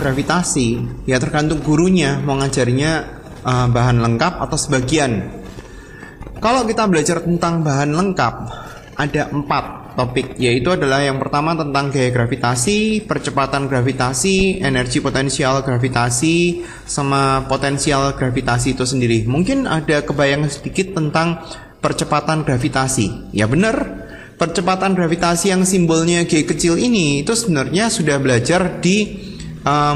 gravitasi, ya tergantung gurunya mau ngajarinya bahan lengkap atau sebagian. Kalau kita belajar tentang bahan lengkap, ada 4 topik, yaitu adalah yang pertama tentang gaya gravitasi, percepatan gravitasi, energi potensial gravitasi, sama potensial gravitasi itu sendiri. Mungkin ada kebayang sedikit tentang percepatan gravitasi. Ya benar, percepatan gravitasi yang simbolnya G kecil ini itu sebenarnya sudah belajar di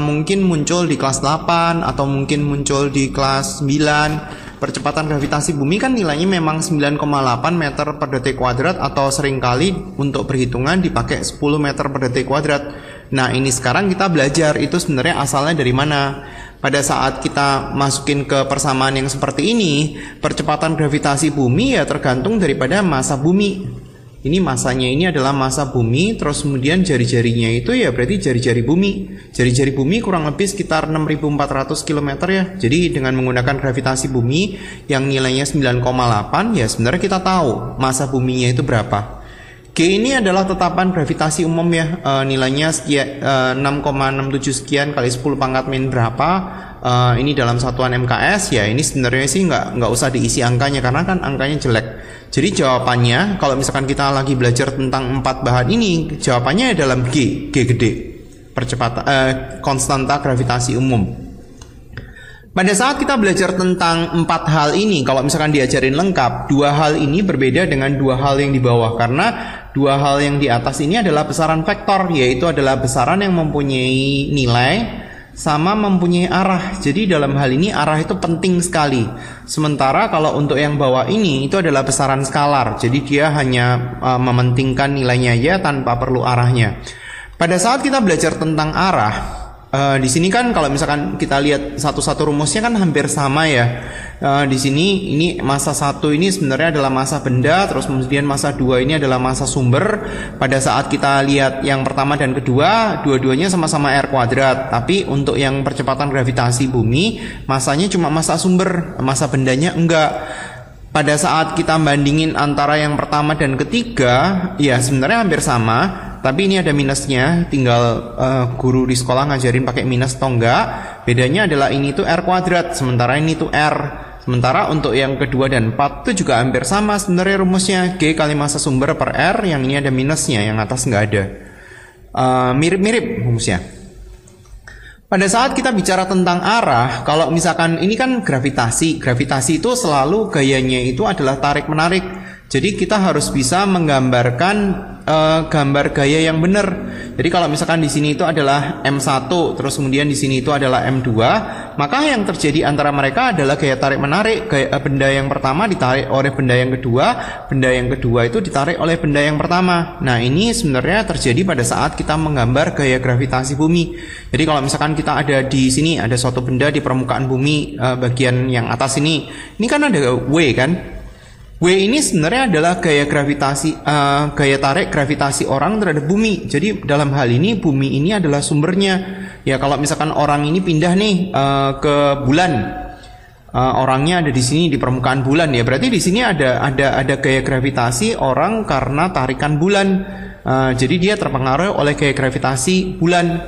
mungkin muncul di kelas 8 atau mungkin muncul di kelas 9. Percepatan gravitasi bumi kan nilainya memang 9,8 meter per detik kuadrat, atau seringkali untuk perhitungan dipakai 10 meter per detik kuadrat. Nah ini sekarang kita belajar itu sebenarnya asalnya dari mana. Pada saat kita masukin ke persamaan yang seperti ini, percepatan gravitasi bumi ya tergantung daripada massa bumi. Ini masanya ini adalah massa bumi, terus kemudian jari-jarinya itu ya berarti jari-jari bumi. Jari-jari bumi kurang lebih sekitar 6.400 km ya. Jadi dengan menggunakan gravitasi bumi yang nilainya 9,8, ya sebenarnya kita tahu massa buminya itu berapa. G ini adalah tetapan gravitasi umum ya, nilainya 6,67 sekian kali 10 pangkat min berapa. Ini dalam satuan MKS ya. Ini sebenarnya sih nggak usah diisi angkanya karena kan angkanya jelek. Jadi jawabannya kalau misalkan kita lagi belajar tentang 4 bahan ini, jawabannya dalam G gede, percepatan konstanta gravitasi umum. Pada saat kita belajar tentang 4 hal ini, kalau misalkan diajarin lengkap, 2 hal ini berbeda dengan 2 hal yang di bawah, karena 2 hal yang di atas ini adalah besaran vektor, yaitu adalah besaran yang mempunyai nilai sama mempunyai arah. Jadi dalam hal ini arah itu penting sekali. Sementara kalau untuk yang bawah ini itu adalah besaran skalar. Jadi dia hanya mementingkan nilainya aja tanpa perlu arahnya. Pada saat kita belajar tentang arah, di sini kan kalau misalkan kita lihat satu-satu rumusnya kan hampir sama ya. Di sini ini massa 1 ini sebenarnya adalah massa benda, terus kemudian massa 2 ini adalah massa sumber. Pada saat kita lihat yang pertama dan kedua, dua-duanya sama-sama R kuadrat. Tapi untuk yang percepatan gravitasi bumi, massanya cuma massa sumber, massa bendanya enggak. Pada saat kita bandingin antara yang pertama dan ketiga, ya sebenarnya hampir sama. Tapi ini ada minusnya, tinggal guru di sekolah ngajarin pakai minus atau enggak. Bedanya adalah ini tuh R kuadrat, sementara ini tuh R. Sementara untuk yang kedua dan 4 itu juga hampir sama sebenarnya rumusnya. G kali massa sumber per R, yang ini ada minusnya, yang atas nggak ada. Mirip-mirip rumusnya. Pada saat kita bicara tentang arah, kalau misalkan ini kan gravitasi. Gravitasi itu selalu gayanya itu adalah tarik-menarik. Jadi kita harus bisa menggambarkan gambar gaya yang benar. Jadi kalau misalkan di sini itu adalah M1, terus kemudian di sini itu adalah M2, maka yang terjadi antara mereka adalah gaya tarik menarik. Gaya benda yang pertama ditarik oleh benda yang kedua, benda yang kedua itu ditarik oleh benda yang pertama. Nah, ini sebenarnya terjadi pada saat kita menggambar gaya gravitasi bumi. Jadi kalau misalkan kita ada di sini, ada suatu benda di permukaan bumi bagian yang atas ini kan ada W kan? W ini sebenarnya adalah gaya gravitasi, gaya tarik gravitasi orang terhadap bumi. Jadi dalam hal ini bumi ini adalah sumbernya. Ya kalau misalkan orang ini pindah nih ke bulan, orangnya ada di sini di permukaan bulan, ya berarti di sini ada gaya gravitasi orang karena tarikan bulan. Jadi dia terpengaruh oleh gaya gravitasi bulan.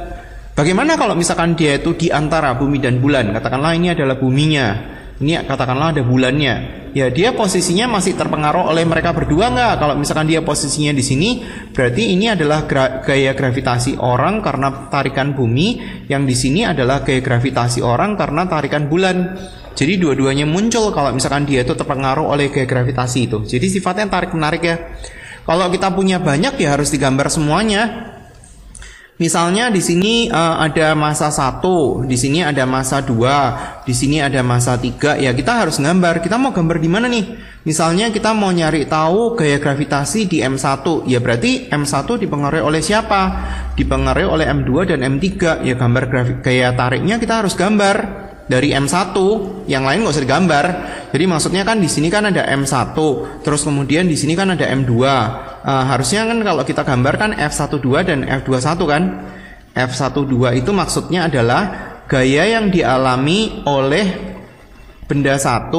Bagaimana kalau misalkan dia itu di antara bumi dan bulan? Katakanlah ini adalah buminya, ini katakanlah ada bulannya. Ya dia posisinya masih terpengaruh oleh mereka berdua nggak? Kalau misalkan dia posisinya di sini, berarti ini adalah gaya gravitasi orang karena tarikan bumi, yang di sini adalah gaya gravitasi orang karena tarikan bulan. Jadi dua-duanya muncul kalau misalkan dia itu terpengaruh oleh gaya gravitasi itu. Jadi sifatnya tarik menarik ya. Kalau kita punya banyak ya harus digambar semuanya. Misalnya di sini ada massa 1, di sini ada massa 2, di sini ada massa 3. Ya kita harus gambar. Kita mau gambar di mana nih? Misalnya kita mau nyari tahu gaya gravitasi di M1. Ya berarti M1 dipengaruhi oleh siapa? Dipengaruhi oleh M2 dan M3. Ya gambar gaya tariknya kita harus gambar dari M1, yang lain nggak usah digambar. Jadi maksudnya kan di sini kan ada M1, terus kemudian di sini kan ada M2. Harusnya kan kalau kita gambarkan F12 dan F21 kan. F12 itu maksudnya adalah gaya yang dialami oleh benda 1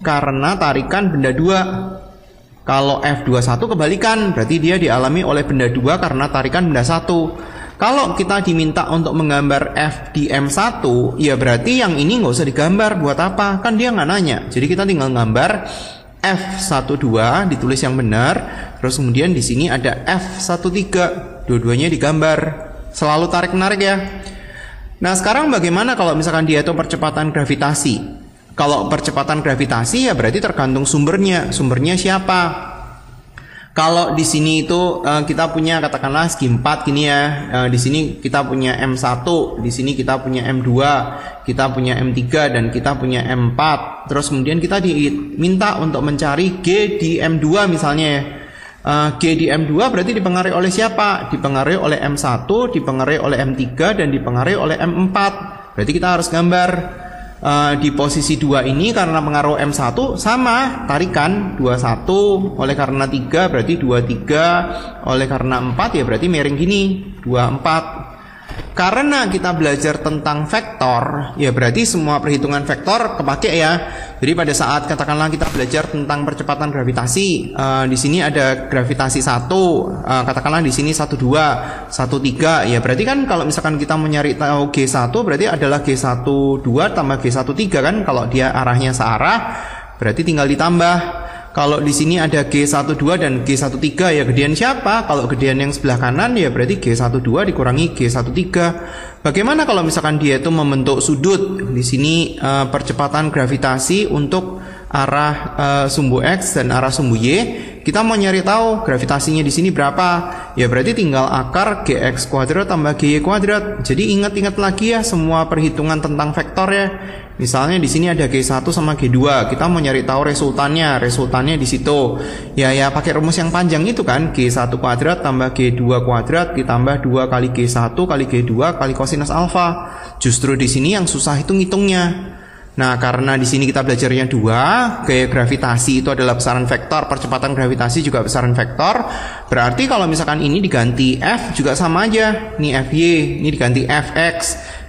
karena tarikan benda 2. Kalau F21 kebalikan, berarti dia dialami oleh benda 2 karena tarikan benda 1. Kalau kita diminta untuk menggambar F di M1, ya berarti yang ini nggak usah digambar. Buat apa? Kan dia nggak nanya. Jadi kita tinggal gambar F12 ditulis yang benar. Terus kemudian di sini ada F13. Dua-duanya digambar. Selalu tarik-menarik ya. Nah sekarang bagaimana kalau misalkan dia itu percepatan gravitasi? Kalau percepatan gravitasi ya berarti tergantung sumbernya. Sumbernya siapa? Kalau di sini itu kita punya katakanlah segi 4 gini ya. Di sini kita punya M1, di sini kita punya M2, kita punya M3 dan kita punya M4. Terus kemudian kita diminta untuk mencari G di M2 misalnya ya. G di M2 berarti dipengaruhi oleh siapa? Dipengaruhi oleh M1, dipengaruhi oleh M3 dan dipengaruhi oleh M4. Berarti kita harus gambar di posisi 2 ini karena pengaruh M1 sama tarikan 21 oleh karena 3 berarti 23 oleh karena 4 ya berarti miring gini 24. Karena kita belajar tentang vektor ya berarti semua perhitungan vektor kepake ya. Jadi pada saat katakanlah kita belajar tentang percepatan gravitasi, di sini ada gravitasi 1, katakanlah di sini 12, 13 ya berarti kan kalau misalkan kita mau nyari tahu G1 berarti adalah G12 tambah G13 kan, kalau dia arahnya searah berarti tinggal ditambah. Kalau di sini ada G12 dan G13 ya gedean siapa? Kalau gedean yang sebelah kanan ya berarti G12 dikurangi G13. Bagaimana kalau misalkan dia itu membentuk sudut? Di sini percepatan gravitasi untuk arah sumbu X dan arah sumbu Y. Kita mau nyari tahu gravitasinya di sini berapa? Ya berarti tinggal akar GX kuadrat tambah GY kuadrat. Jadi ingat-ingat lagi ya semua perhitungan tentang vektor ya. Misalnya di sini ada G1 sama G2, kita mau nyari tahu resultannya di situ. Ya pakai rumus yang panjang itu kan, G1 kuadrat tambah G2 kuadrat ditambah 2 kali G1 kali G2 kali kosinus alfa. Justru di sini yang susah itu ngitungnya. Nah, karena di sini kita belajarnya 2, gaya gravitasi itu adalah besaran vektor, percepatan gravitasi juga besaran vektor. Berarti kalau misalkan ini diganti F juga sama aja. Ini Fy, ini diganti Fx.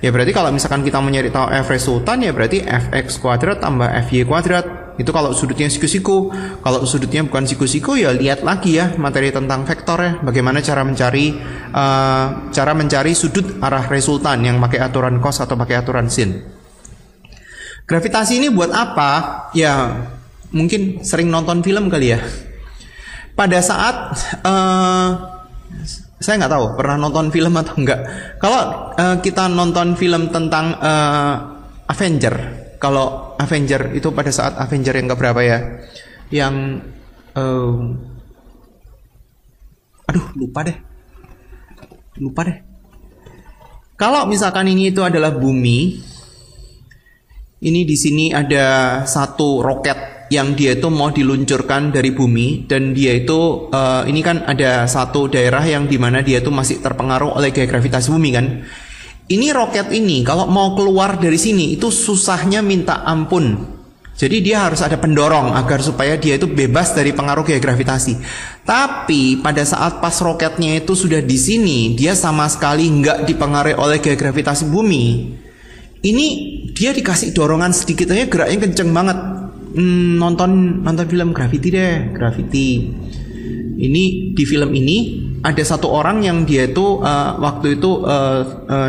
Ya berarti kalau misalkan kita mau nyari tahu F resultan ya berarti Fx kuadrat tambah Fy kuadrat. Itu kalau sudutnya siku-siku. Kalau sudutnya bukan siku-siku ya lihat lagi ya materi tentang vektor ya. Bagaimana cara mencari sudut arah resultan yang pakai aturan cos atau pakai aturan sin. Gravitasi ini buat apa? Ya mungkin sering nonton film kali ya. Pada saat saya nggak tahu pernah nonton film atau enggak. Kalau kita nonton film tentang Avenger, kalau Avenger itu pada saat Avenger yang keberapa ya? Yang lupa deh. Kalau misalkan ini itu adalah bumi, ini di sini ada satu roket yang dia itu mau diluncurkan dari bumi dan dia itu ini kan ada satu daerah yang dimana dia itu masih terpengaruh oleh gaya gravitasi bumi kan. Ini roket ini kalau mau keluar dari sini itu susahnya minta ampun. Jadi dia harus ada pendorong agar supaya dia itu bebas dari pengaruh gaya gravitasi. Tapi pada saat pas roketnya itu sudah di sini, dia sama sekali nggak dipengaruhi oleh gaya gravitasi bumi. Ini dia dikasih dorongan sedikit aja geraknya kenceng banget. Nonton film Gravity deh, Gravity. Ini di film ini ada satu orang yang dia itu waktu itu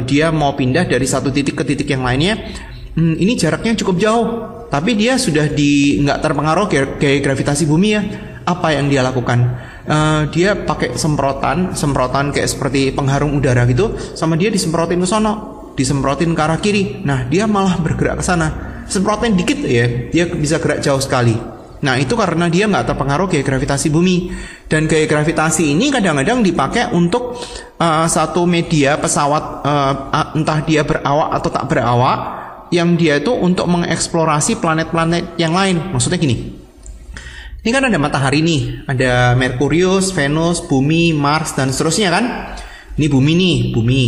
dia mau pindah dari satu titik ke titik yang lainnya. Ini jaraknya cukup jauh, tapi dia sudah nggak terpengaruh gaya gravitasi bumi ya. Apa yang dia lakukan? Dia pakai semprotan kayak seperti pengharum udara gitu, sama dia disemprotin ke sono. Disemprotin ke arah kiri. Nah, dia malah bergerak ke sana. Semprotin dikit ya, dia bisa gerak jauh sekali. Nah, itu karena dia nggak terpengaruh gaya gravitasi bumi. Dan gaya gravitasi ini kadang-kadang dipakai untuk satu media pesawat, entah dia berawak atau tak berawak, yang dia itu untuk mengeksplorasi planet-planet yang lain. Maksudnya gini. Ini kan ada matahari nih, ada Merkurius, Venus, Bumi, Mars, dan seterusnya kan. Ini bumi nih, bumi.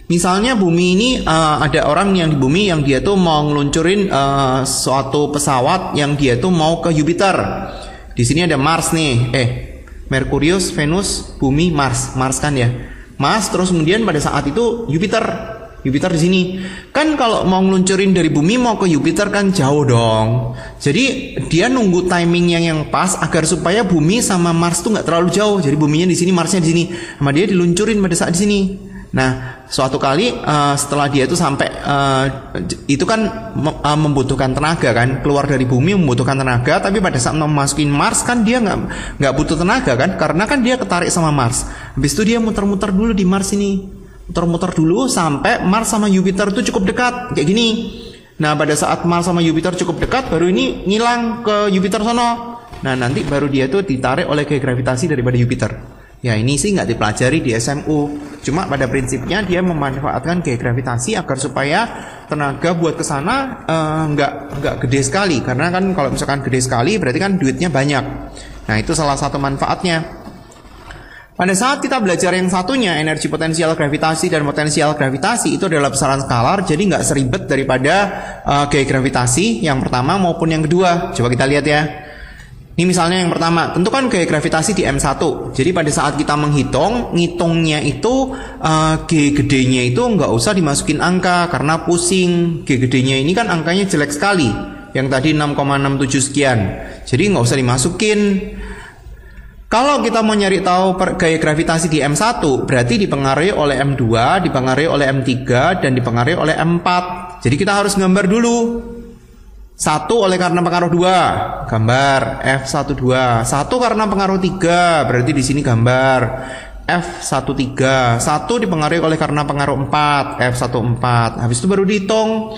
Misalnya bumi ini ada orang yang di bumi yang dia tuh mau ngeluncurin suatu pesawat yang dia tuh mau ke Jupiter. Di sini ada Mars nih, Merkurius, Venus, Bumi, Mars kan ya. Mars terus kemudian pada saat itu Jupiter di sini. Kan kalau mau ngeluncurin dari bumi mau ke Jupiter kan jauh dong. Jadi dia nunggu timing yang pas agar supaya bumi sama Mars tuh nggak terlalu jauh. Jadi buminya di sini, Marsnya di sini. Sama dia diluncurin pada saat di sini. Nah, suatu kali setelah dia itu sampai itu kan membutuhkan tenaga kan, keluar dari bumi membutuhkan tenaga, tapi pada saat memasuki Mars kan dia nggak butuh tenaga kan, karena kan dia ketarik sama Mars. Habis itu dia muter-muter dulu di Mars ini, muter-muter dulu sampai Mars sama Jupiter itu cukup dekat kayak gini. Nah, pada saat Mars sama Jupiter cukup dekat, baru ini ngilang ke Jupiter sono. Nah, nanti baru dia itu ditarik oleh gaya gravitasi daripada Jupiter. Ya, ini sih nggak dipelajari di SMU. Cuma pada prinsipnya dia memanfaatkan gaya gravitasi agar supaya tenaga buat kesana nggak gede sekali. Karena kan kalau misalkan gede sekali berarti kan duitnya banyak. Nah, itu salah satu manfaatnya. Pada saat kita belajar yang satunya, energi potensial gravitasi dan potensial gravitasi itu adalah besaran skalar, jadi nggak seribet daripada gaya gravitasi yang pertama maupun yang kedua. Coba kita lihat ya. Ini misalnya yang pertama, tentukan gaya gravitasi di M1. Jadi pada saat kita ngitungnya itu G gedenya itu nggak usah dimasukin angka karena pusing. G gedenya ini kan angkanya jelek sekali, yang tadi 6,67 sekian. Jadi nggak usah dimasukin. Kalau kita mau nyari tahu gaya gravitasi di M1, berarti dipengaruhi oleh M2, dipengaruhi oleh M3, dan dipengaruhi oleh M4. Jadi kita harus gambar dulu. 1 oleh karena pengaruh 2, gambar F12. 1 karena pengaruh 3, berarti di sini gambar F13. 1 dipengaruhi oleh karena pengaruh 4, F14. Habis itu baru dihitung.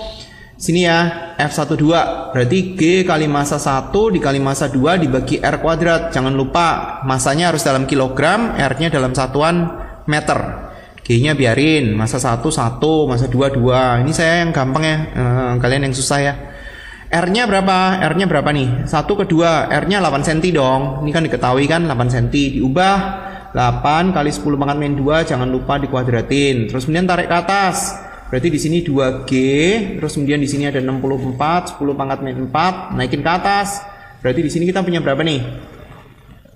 Sini ya, F12 berarti G kali massa 1 dikali massa 2 dibagi R kuadrat. Jangan lupa masanya harus dalam kilogram, R-nya dalam satuan meter. G-nya biarin, massa 1 1, massa 2 2. Ini saya yang gampang ya, kalian yang susah ya. R-nya berapa? R-nya berapa nih? 1 ke 2, R-nya 8 cm dong. Ini kan diketahui kan 8 cm. Diubah 8 kali 10 pangkat min 2, jangan lupa dikuadratin. Terus kemudian tarik ke atas. Berarti di sini 2G, terus kemudian di sini ada 64, 10 pangkat min 4, naikin ke atas. Berarti di sini kita punya berapa nih?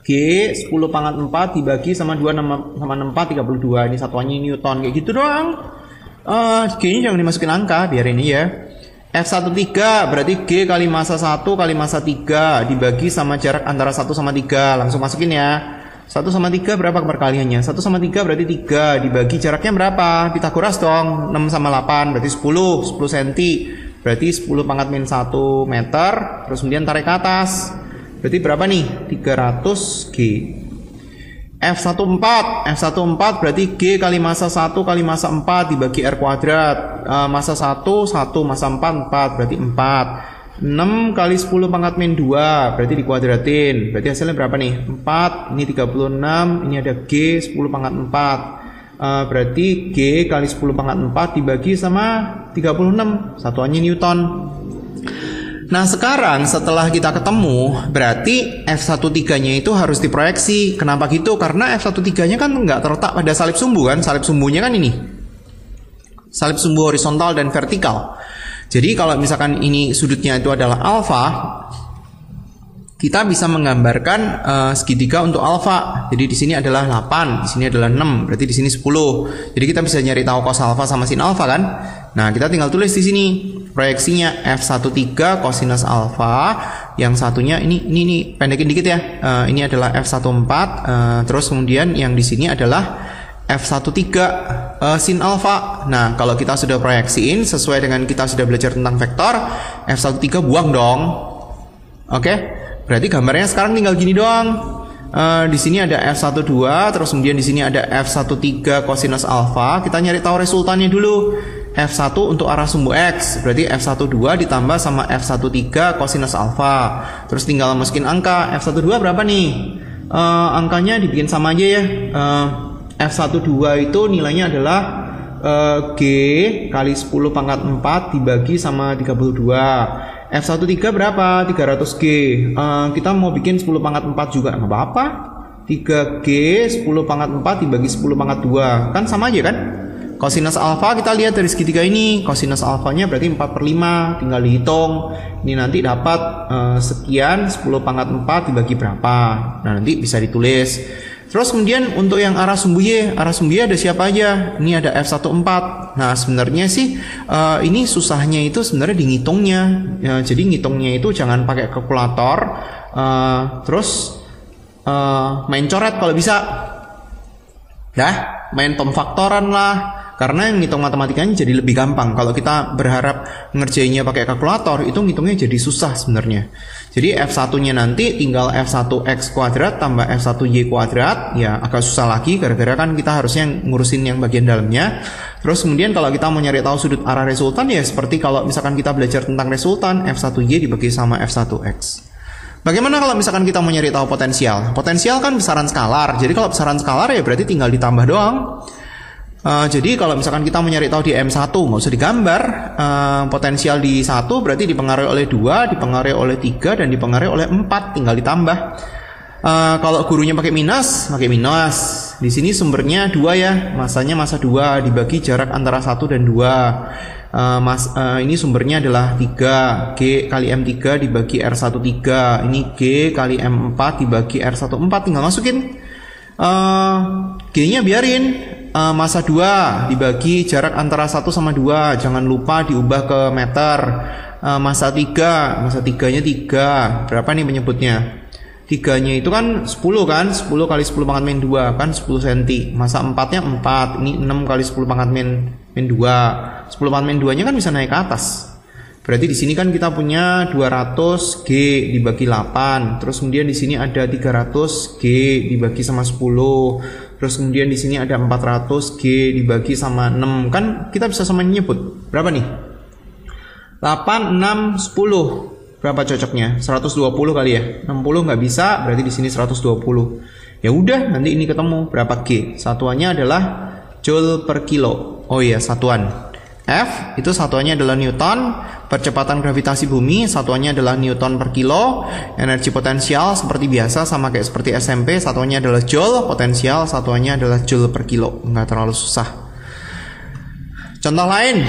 G 10 pangkat 4 dibagi sama 2 sama 4 32. Ini satuannya Newton kayak gitu doang. G-nya jangan dimasukin angka, biar ini ya. F13 berarti G kali massa 1 kali massa 3 dibagi sama jarak antara 1 sama 3. Langsung masukin ya. 1 sama 3 berapa perkaliannya? 1 sama 3 berarti 3 dibagi jaraknya berapa? Pitagoras dong. 6 sama 8 berarti 10 cm. Berarti 10 pangkat min 1 meter. Terus kemudian tarik ke atas. Berarti berapa nih? 300 G. F14 berarti G kali massa 1 kali massa 4 dibagi R kuadrat. Massa 1 massa 4 berarti 4. 6 kali 10 pangkat min 2 berarti dikuadratin. Berarti hasilnya berapa nih? 4, ini 36, ini ada G 10 pangkat 4. Berarti G kali 10 pangkat 4 dibagi sama 36, satuannya Newton. Nah, sekarang setelah kita ketemu, berarti F13-nya itu harus diproyeksi. Kenapa gitu? Karena F13-nya kan nggak terletak pada salib sumbu kan. Salib sumbunya kan ini. Salib sumbu horizontal dan vertikal. Jadi kalau misalkan ini sudutnya itu adalah alfa, kita bisa menggambarkan segitiga untuk alfa. Jadi di sini adalah 8, di sini adalah 6, berarti di sini 10. Jadi kita bisa nyari tahu cos alfa sama sin alfa kan? Nah, kita tinggal tulis di sini proyeksinya F13 cosinus alfa, yang satunya ini pendekin dikit ya. Ini adalah F14, terus kemudian yang di sini adalah F13 sin alfa. Nah, kalau kita sudah proyeksiin sesuai dengan kita sudah belajar tentang vektor, F13 buang dong. Oke? Berarti gambarnya sekarang tinggal gini doang. Di sini ada F12, terus kemudian di sini ada F13 cosinus alfa. Kita nyari tahu resultannya dulu. F1 untuk arah sumbu X, berarti F12 ditambah sama F13 cosinus alfa. Terus tinggal masukin angka. F12 berapa nih? Angkanya dibikin sama aja ya. F12 itu nilainya adalah G kali 10 pangkat 4 dibagi sama 32. F13 berapa? 300G. Kita mau bikin 10 pangkat 4 juga, nggak apa-apa. 3G 10 pangkat 4 dibagi 10 pangkat 2. Kan sama aja kan? Cosinus alfa kita lihat dari segitiga ini. Cosinus alfanya berarti 4/5. Tinggal dihitung. Ini nanti dapat sekian 10 pangkat 4 dibagi berapa. Nah, nanti bisa ditulis. Terus kemudian untuk yang arah sumbu Y ada siapa aja? Ini ada F14. Nah, sebenarnya sih ini susahnya itu sebenarnya di ngitungnya. Jadi ngitungnya itu jangan pakai kalkulator. Terus main coret kalau bisa. Dah, main pemfaktoran lah. Karena yang ngitung matematikanya jadi lebih gampang. Kalau kita berharap ngerjainnya pakai kalkulator, itu ngitungnya jadi susah sebenarnya. Jadi F1-nya nanti tinggal F1x kuadrat tambah F1y kuadrat. Ya agak susah lagi, gara-gara kan kita harusnya ngurusin yang bagian dalamnya. Terus kemudian kalau kita mau nyari tahu sudut arah resultan, ya seperti kalau misalkan kita belajar tentang resultan, F1y dibagi sama F1x. Bagaimana kalau misalkan kita mau nyari tahu potensial? Potensial kan besaran skalar. Jadi kalau besaran skalar ya berarti tinggal ditambah doang. Jadi kalau misalkan kita mau nyari tahu di M1, nggak usah digambar. Potensial di 1 berarti dipengaruhi oleh 2, dipengaruhi oleh 3, dan dipengaruhi oleh 4, tinggal ditambah. Kalau gurunya pakai minus. Di sini sumbernya 2 ya, masanya masa 2 dibagi jarak antara 1 dan 2. Ini sumbernya adalah 3, G kali M3 dibagi R13. Ini G kali M4 dibagi R14, tinggal masukin. G-nya biarin. Masa 2 dibagi jarak antara 1 sama 2, jangan lupa diubah ke meter. Masa 3-nya 3, berapa nih penyebutnya? 3-nya itu kan 10 kan, 10 kali 10 pangkat min 2 kan 10 cm. Masa 4-nya 4, ini 6 kali 10 pangkat min 2. 10 pangkat min 2-nya kan bisa naik ke atas. Berarti di sini kan kita punya 200 G dibagi 8. Terus kemudian di sini ada 300 G dibagi sama 10. Terus kemudian di sini ada 400 G dibagi sama 6. Kan kita bisa sama nyebut. Berapa nih? 8, 6, 10. Berapa cocoknya? 120 kali ya? 60 nggak bisa, berarti di sini 120. Ya udah, nanti ini ketemu berapa G. Satuannya adalah Joule per kilo. Oh iya, satuan. F itu satuannya adalah Newton. Percepatan gravitasi bumi satuannya adalah Newton per kilo. Energi potensial seperti biasa sama kayak seperti SMP, satuannya adalah Joule. Potensial satuannya adalah Joule per kilo. Nggak terlalu susah. Contoh lain.